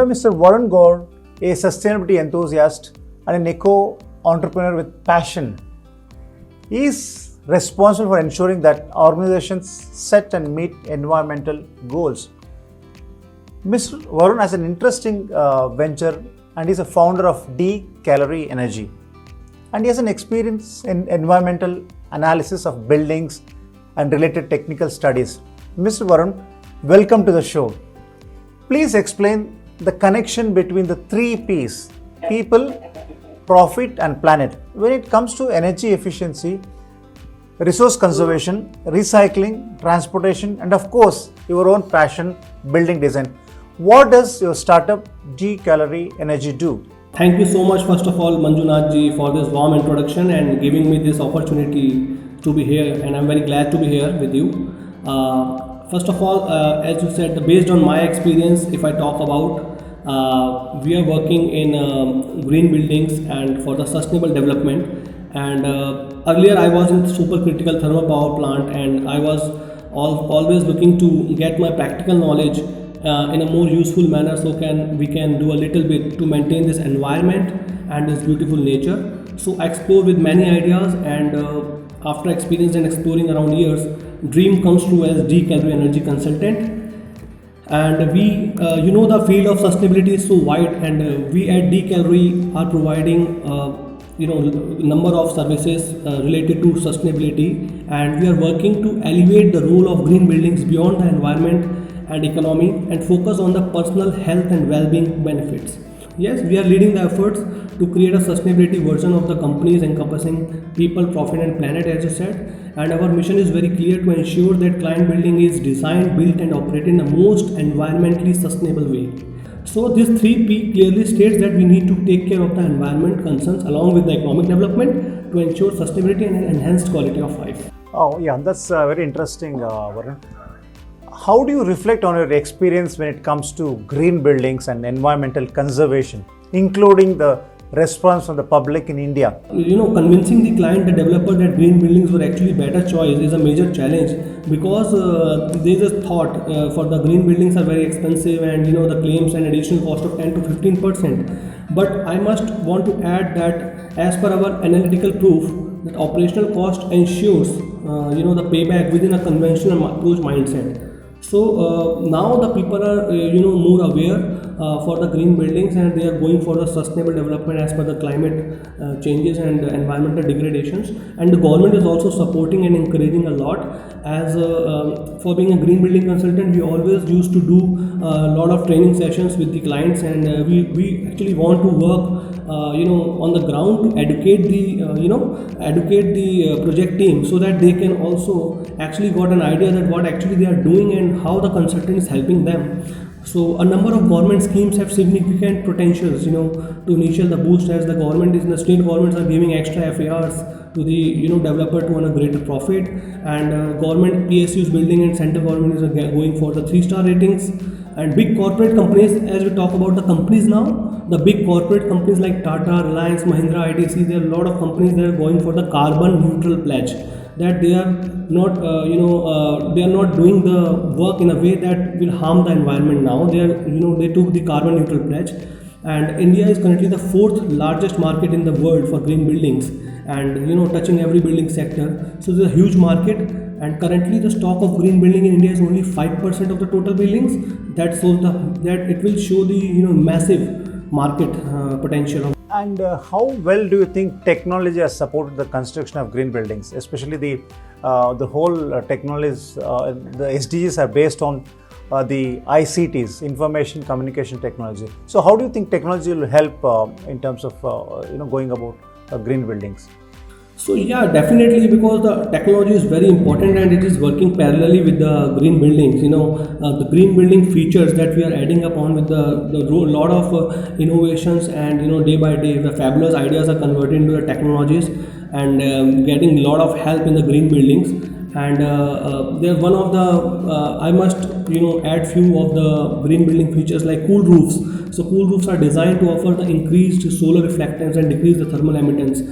We have Mr. Varun Gaur, a sustainability enthusiast and an eco-entrepreneur with passion. He is responsible for ensuring that organizations set and meet environmental goals. Mr. Varun has an interesting venture and is a founder of Calorie Energy. And he has an experience in environmental analysis of buildings and related technical studies. Mr. Varun, welcome to the show. Please explain the connection between the three P's: people, profit and planet when it comes to energy efficiency, resource conservation, recycling, transportation, and of course your own passion, building design. What does your startup Calorie Energy do? Thank you so much, first of all, Manjunath ji, for this warm introduction and giving me this opportunity to be here, and I'm very glad to be here with you. First of all, as you said, based on my experience, if I talk about, we are working in green buildings and for the sustainable development. And earlier I was in supercritical thermal power plant, and I was always looking to get my practical knowledge in a more useful manner, so we can do a little bit to maintain this environment and this beautiful nature. So I explore with many ideas, and after experience and exploring around years, dream comes true as Calorie Energy consultant. And we, the field of sustainability is so wide, and we at Calorie are providing number of services related to sustainability, and we are working to elevate the role of green buildings beyond the environment and economy and focus on the personal health and well-being benefits. Yes, we are leading the efforts to create a sustainability version of the companies encompassing people, profit and planet, as you said. And our mission is very clear: to ensure that client building is designed, built and operated in the most environmentally sustainable way. So this 3P clearly states that we need to take care of the environment concerns along with the economic development to ensure sustainability and enhanced quality of life. Oh yeah, that's very interesting, Varun. How do you reflect on your experience when it comes to green buildings and environmental conservation, including the response from the public in India? Convincing the client, the developer, that green buildings were actually better choice is a major challenge, because there is a thought for the green buildings are very expensive, and the claims and additional cost of 10 to 15%. But I must want to add that as per our analytical proof, that operational cost ensures the payback within a conventional approach mindset. So now the people are more aware for the green buildings, and they are going for the sustainable development as per the climate changes and environmental degradations. And the government is also supporting and encouraging a lot. As for being a green building consultant, we always used to do a lot of training sessions with the clients, and we actually want to work on the ground to educate the project team, so that they can also actually got an idea that what actually they are doing and how the consultant is helping them. So a number of government schemes have significant potentials, to initial the boost, as the state governments are giving extra FARs to the developer to earn a greater profit, and government PSUs building and central government is going for the 3-star ratings. And big corporate companies, as we talk about the companies now, the big corporate companies like Tata, Reliance, Mahindra, ITC, there are a lot of companies that are going for the carbon neutral pledge, that they are not they are not doing the work in a way that will harm the environment. Now they took the carbon neutral pledge, and India is currently the 4th largest market in the world for green buildings, and touching every building sector. So there's a huge market, and currently the stock of green building in India is only 5% of the total buildings. That shows that it will show the massive market potential. And how well do you think technology has supported the construction of green buildings, especially the whole technologies? The SDGs are based on the ICTs, information communication technology. So how do you think technology will help in terms of going about green buildings? So yeah, definitely, because the technology is very important and it is working parallelly with the green buildings. The green building features that we are adding upon with the lot of innovations, and day by day the fabulous ideas are converted into the technologies, and getting a lot of help in the green buildings. And they're one of the I must add few of the green building features like cool roofs. So cool roofs are designed to offer the increased solar reflectance and decrease the thermal emittance.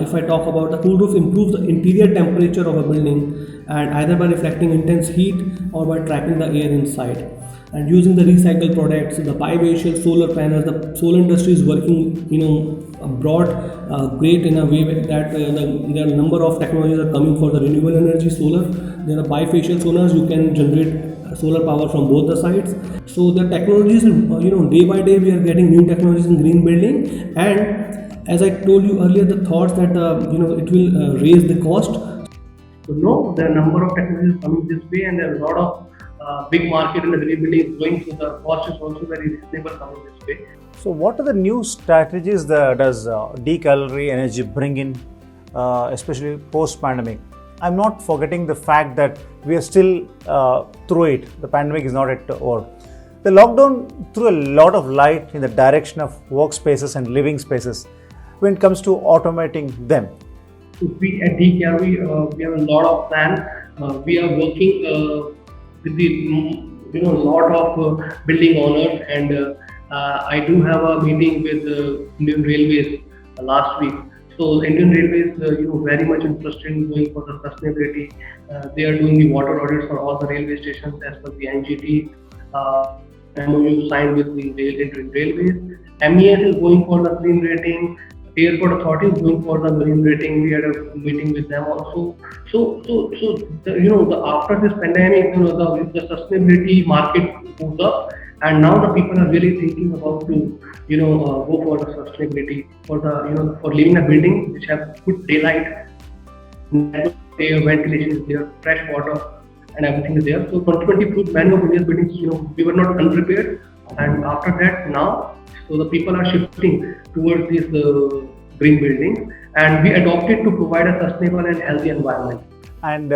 If I talk about the cool roof, improves the interior temperature of a building, and either by reflecting intense heat or by trapping the air inside. and using the recycled products, the bifacial solar panels. The solar industry is working, abroad, great in a way that there are a number of technologies are coming for the renewable energy solar. There are bifacial solars. You can generate solar power from both the sides. So the technologies, day by day we are getting new technologies in green building, and as I told you earlier, the thoughts that it will raise the cost. So no, there are a number of technologies coming this way, and there are a lot of big market in the green building going. So the cost is also very reasonable coming this way. So, what are the new strategies that does Calorie Energy bring in, especially post-pandemic? I'm not forgetting the fact that we are still through it. The pandemic is not at over. The lockdown threw a lot of light in the direction of workspaces and living spaces when it comes to automating them. So we at Calorie, we have a lot of plans. We are working with the lot of building owners, and I do have a meeting with Indian Railways last week. So Indian Railways, very much interested in going for the sustainability. They are doing the water audits for all the railway stations as per the NGT. MOU signed with the Indian Railways. MES is going for the green rating. Airport Authority is going for the green rating. We had a meeting with them also. So after this pandemic, the sustainability market goes up, and now the people are really thinking about to go for the sustainability, for the for living a building which have good daylight, air, ventilation is there, fresh water, and everything is there. So 2020 proved many of India's buildings, we were not unprepared, and after that now, so the people are shifting towards these green buildings, and we adopted to provide a sustainable and healthy environment. And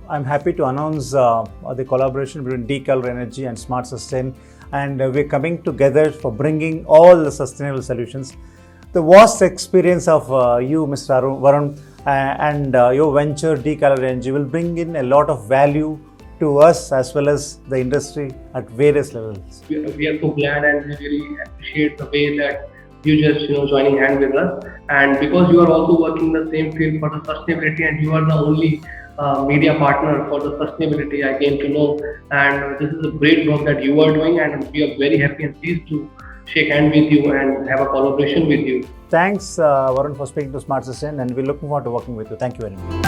I'm happy to announce the collaboration between Calorie Energy and Smart Sustain, and we're coming together for bringing all the sustainable solutions. The vast experience of you, Mr. Varun, and your venture Calorie Energy will bring in a lot of value to us as well as the industry at various levels. We are so glad, and we really appreciate the way that you just joining hand with us, and because you are also working in the same field for the sustainability, and you are the only media partner for the sustainability, I came to know, and this is a great work that you are doing, and we are very happy and pleased to shake hand with you and have a collaboration with you. Thanks, Varun, for speaking to Smart Sustain, and we're looking forward to working with you. Thank you very much.